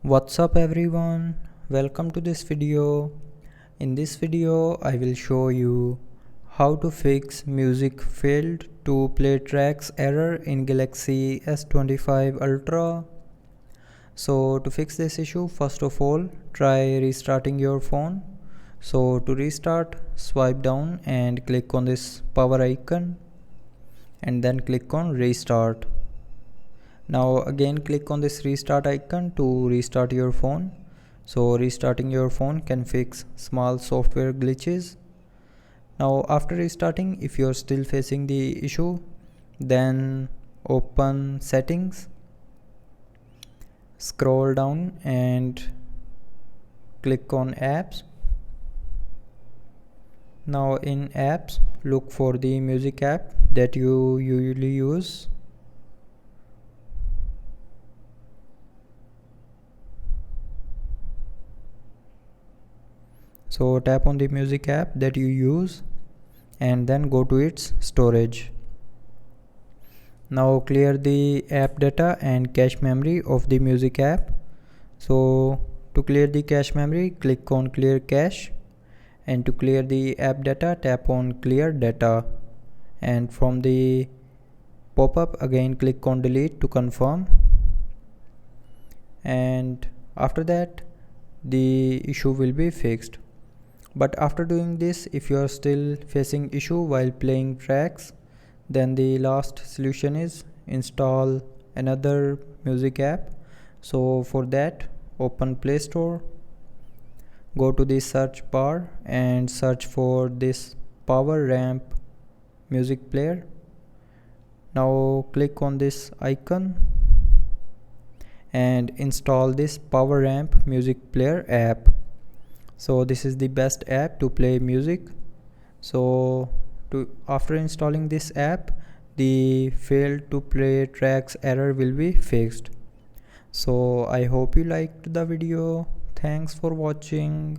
What's up everyone, welcome to this video. In this video I will show you how to fix music failed to play tracks error in Galaxy S25 Ultra. So to fix this issue, first of all try restarting your phone. So to restart, swipe down and click on this power icon and then click on restart. Now again click on this restart icon to restart your phone. So restarting your phone can fix small software glitches. Now after restarting, if you're still facing the issue, then open settings, scroll down and click on apps. Now in apps, look for the music app that you usually use. So tap on the music app that you use and then go to its storage. Now clear the app data and cache memory of the music app. So to clear the cache memory, click on clear cache, and to clear the app data, tap on clear data, and from the pop-up again click on delete to confirm, and after that the issue will be fixed. But after doing this, if you are still facing issue while playing tracks, then the last solution is install another music app. So for that, open Play Store, go to the search bar and search for this Power Ramp music player. Now click on this icon and install this Power Ramp music player app. So this is the best app to play music. So after installing this app, the failed to play tracks error will be fixed. So I hope you liked the video. Thanks for watching.